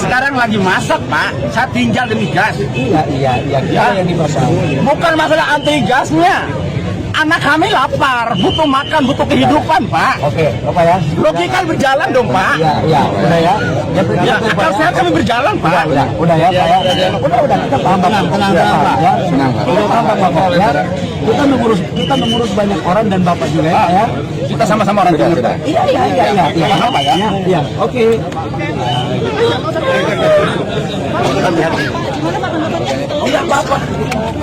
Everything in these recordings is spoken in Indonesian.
sekarang lagi masak, Pak. Saya tinggal demi gas. Iya, yang dimasak. Bukan masalah anti gasnya. Anak kami lapar, butuh makan, butuh kehidupan, Pak. Oke, Bapak ya. Logika berjalan dong, Pak. Iya, udah ya. Ya, akal sehat kami berjalan, Pak. Udah ya, Pak ya. Udah, kita paham, Bapak. Tenang, Pak. Ya, kita paham, Bapak ya. Kita mengurus banyak orang dan Bapak juga ya. Kita sama-sama orang Jakarta. Iya. Paham, Pak ya? Iya, oke. Enggak apa-apa.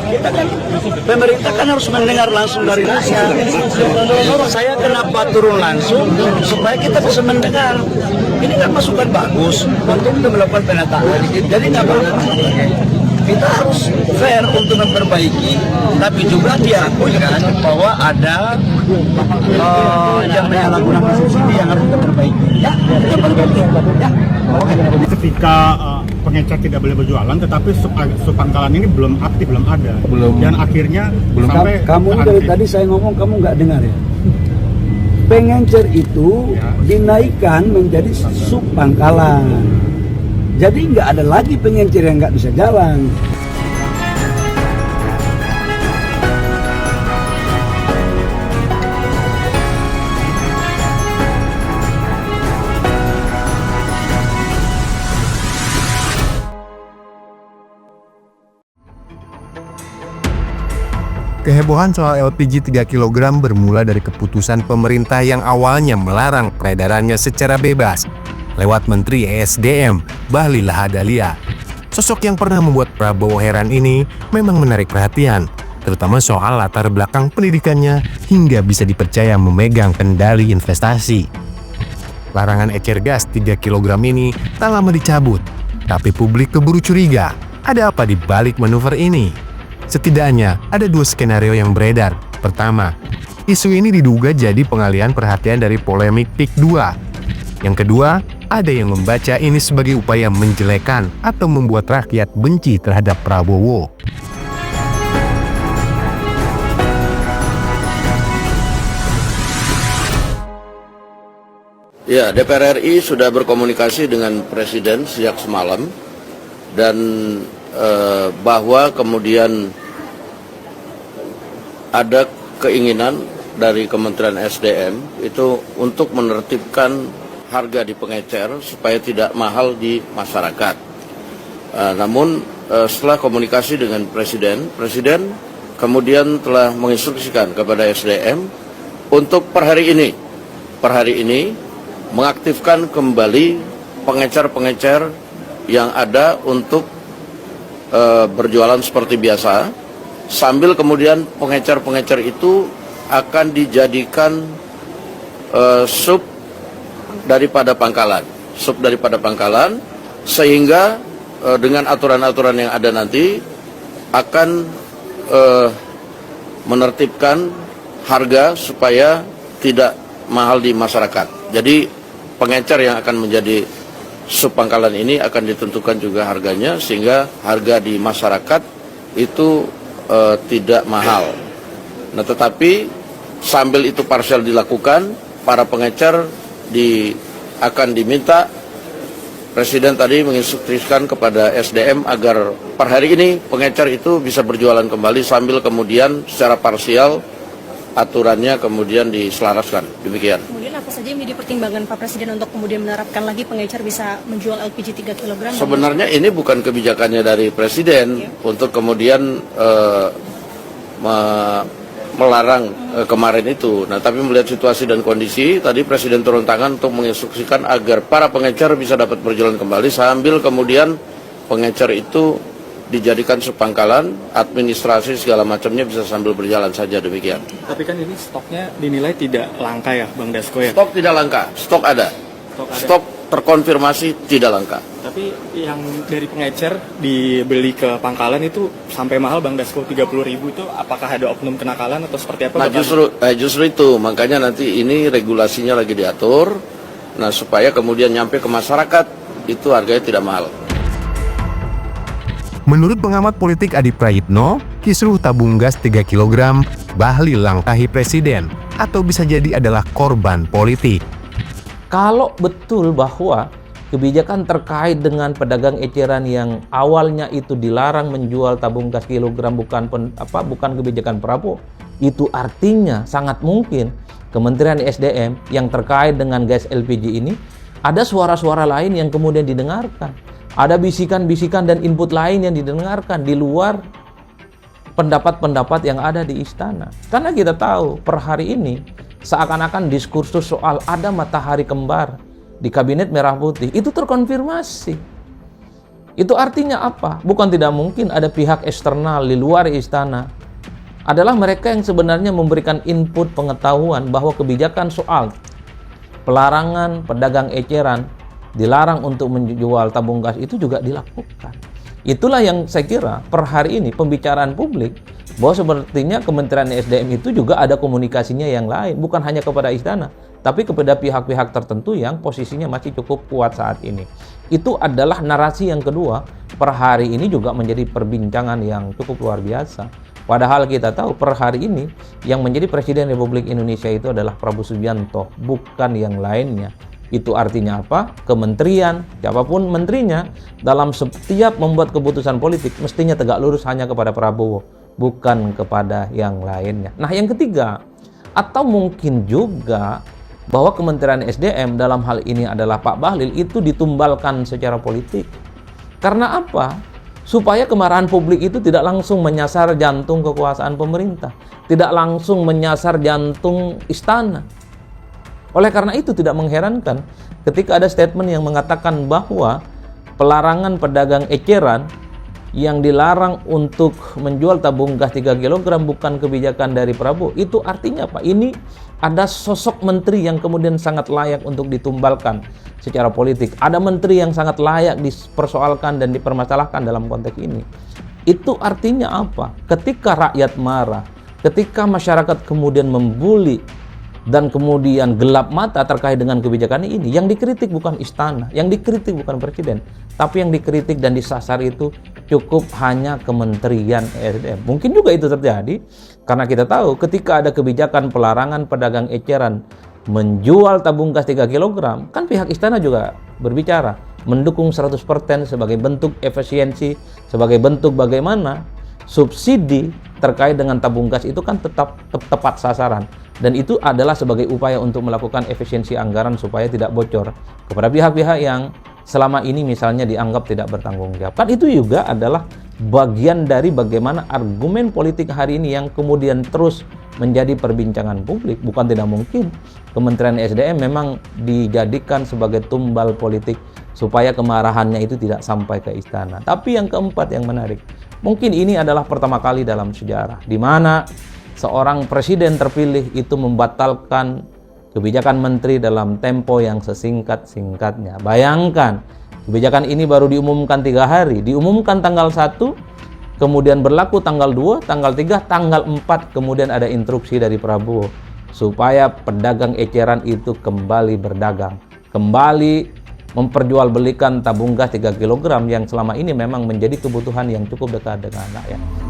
Kita kan pemerintah kan harus mendengar langsung dari rakyat. Saya kenapa turun langsung supaya kita bisa mendengar. Ini kan masukan bagus untuk kita melakukan penataan. Jadi nggak apa-apa. Kita harus fair untuk memperbaiki, tapi juga diakui kan bahwa ada yang menyalahgunakan subsidi yang harus kita perbaiki. Ya, kita perbaiki. Ya. Ketika pengecer tidak boleh berjualan, tetapi sub pangkalan ini belum aktif, belum ada. Dan akhirnya sampai Kamu dari tadi saya ngomong kamu nggak dengar ya. Pengencer itu dinaikkan menjadi sub pangkalan. Jadi nggak ada lagi pengencer yang nggak bisa jalan. Kehebohan soal LPG 3 kg bermula dari keputusan pemerintah yang awalnya melarang peredarannya secara bebas lewat Menteri ESDM Bahlil Lahadalia. Sosok yang pernah membuat Prabowo heran ini memang menarik perhatian, terutama soal latar belakang pendidikannya hingga bisa dipercaya memegang kendali investasi. Larangan ecer gas 3 kg ini tak lama dicabut, tapi publik keburu curiga, ada apa di balik manuver ini? Setidaknya ada dua skenario yang beredar. Pertama, isu ini diduga jadi pengalihan perhatian dari polemik PIK 2. Yang kedua, ada yang membaca ini sebagai upaya menjelekan atau membuat rakyat benci terhadap Prabowo. Ya, DPR RI sudah berkomunikasi dengan Presiden sejak semalam dan bahwa kemudian ada keinginan dari Kementerian SDM itu untuk menertibkan harga di pengecer supaya tidak mahal di masyarakat. Namun setelah komunikasi dengan Presiden kemudian telah menginstruksikan kepada SDM untuk per hari ini mengaktifkan kembali pengecer-pengecer yang ada untuk berjualan seperti biasa, sambil kemudian pengecer-pengecer itu akan dijadikan sub daripada pangkalan, sehingga dengan aturan-aturan yang ada nanti akan menertibkan harga supaya tidak mahal di masyarakat. Jadi pengecer yang akan menjadi sub pangkalan ini akan ditentukan juga harganya sehingga harga di masyarakat itu tidak mahal. Nah, tetapi sambil itu parsial dilakukan, para pengecer akan diminta, Presiden tadi menginstruksikan kepada SDM agar per hari ini pengecer itu bisa berjualan kembali sambil kemudian secara parsial aturannya kemudian diselaraskan. Demikian. Kemudian apa saja yang menjadi pertimbangan Pak Presiden untuk kemudian menerapkan lagi pengecer bisa menjual LPG 3 kg? Sebenarnya ini bukan kebijakannya dari Presiden untuk kemudian melarang kemarin itu. Nah, tapi melihat situasi dan kondisi, tadi Presiden turun tangan untuk menginstruksikan agar para pengecer bisa dapat berjalan kembali sambil kemudian pengecer itu dijadikan sepangkalan, administrasi segala macamnya bisa sambil berjalan saja, demikian. Tapi kan ini stoknya dinilai tidak langka ya, Bang Dasko ya? Stok tidak langka, stok ada. Stok terkonfirmasi tidak langka. Tapi yang dari pengecer dibeli ke pangkalan itu sampai mahal, Bang Dasko, 30.000 itu apakah ada oknum kenakalan atau seperti apa? Nah, justru itu, makanya nanti ini regulasinya lagi diatur, nah supaya kemudian nyampe ke masyarakat itu harganya tidak mahal. Menurut pengamat politik Adi Prayitno, kisruh tabung gas 3 kg Bahlil langkahi Presiden atau bisa jadi adalah korban politik. Kalau betul bahwa kebijakan terkait dengan pedagang eceran yang awalnya itu dilarang menjual tabung gas kilogram bukan kebijakan Prabowo, itu artinya sangat mungkin Kementerian SDM yang terkait dengan gas LPG ini ada suara-suara lain yang kemudian didengarkan, ada bisikan-bisikan dan input lain yang didengarkan di luar pendapat-pendapat yang ada di istana. Karena kita tahu per hari ini seakan-akan diskursus soal ada matahari kembar di Kabinet Merah Putih itu terkonfirmasi. Itu artinya apa? Bukan tidak mungkin ada pihak eksternal di luar istana adalah mereka yang sebenarnya memberikan input pengetahuan bahwa kebijakan soal pelarangan pedagang eceran dilarang untuk menjual tabung gas itu juga dilakukan. Itulah yang saya kira per hari ini pembicaraan publik bahwa sepertinya Kementerian SDM itu juga ada komunikasinya yang lain, bukan hanya kepada istana, tapi kepada pihak-pihak tertentu yang posisinya masih cukup kuat saat ini. Itu adalah narasi yang kedua per hari ini juga menjadi perbincangan yang cukup luar biasa. Padahal kita tahu per hari ini yang menjadi Presiden Republik Indonesia itu adalah Prabowo Subianto, bukan yang lainnya. Itu artinya apa? Kementerian, siapapun menterinya, dalam setiap membuat keputusan politik mestinya tegak lurus hanya kepada Prabowo, bukan kepada yang lainnya. Nah, yang ketiga, atau mungkin juga bahwa Kementerian SDM dalam hal ini adalah Pak Bahlil itu ditumbalkan secara politik. Karena apa? Supaya kemarahan publik itu tidak langsung menyasar jantung kekuasaan pemerintah, tidak langsung menyasar jantung istana. Oleh karena itu tidak mengherankan ketika ada statement yang mengatakan bahwa pelarangan pedagang eceran yang dilarang untuk menjual tabung gas 3 kg bukan kebijakan dari Prabowo. Itu artinya apa? Ini ada sosok menteri yang kemudian sangat layak untuk ditumbalkan secara politik. Ada menteri yang sangat layak dipersoalkan dan dipermasalahkan dalam konteks ini. Itu artinya apa? Ketika rakyat marah, ketika masyarakat kemudian membuli dan kemudian gelap mata terkait dengan kebijakan ini, yang dikritik bukan istana, yang dikritik bukan presiden, tapi yang dikritik dan disasar itu cukup hanya Kementerian SDM. Mungkin juga itu terjadi karena kita tahu ketika ada kebijakan pelarangan pedagang eceran menjual tabung gas 3 kg, kan pihak istana juga berbicara mendukung 100% sebagai bentuk efisiensi, sebagai bentuk bagaimana subsidi terkait dengan tabung gas itu kan tetap tepat sasaran. Dan itu adalah sebagai upaya untuk melakukan efisiensi anggaran supaya tidak bocor kepada pihak-pihak yang selama ini misalnya dianggap tidak bertanggung jawab. Kan itu juga adalah bagian dari bagaimana argumen politik hari ini yang kemudian terus menjadi perbincangan publik. Bukan tidak mungkin Kementerian SDM memang dijadikan sebagai tumbal politik supaya kemarahannya itu tidak sampai ke istana. Tapi yang keempat yang menarik, mungkin ini adalah pertama kali dalam sejarah di mana seorang presiden terpilih itu membatalkan kebijakan menteri dalam tempo yang sesingkat-singkatnya. Bayangkan, kebijakan ini baru diumumkan 3 hari. Diumumkan tanggal 1, kemudian berlaku tanggal 2, tanggal 3, tanggal 4, kemudian ada instruksi dari Prabowo supaya pedagang eceran itu kembali berdagang, kembali memperjualbelikan tabung gas 3 kg yang selama ini memang menjadi kebutuhan yang cukup dekat dengan rakyat.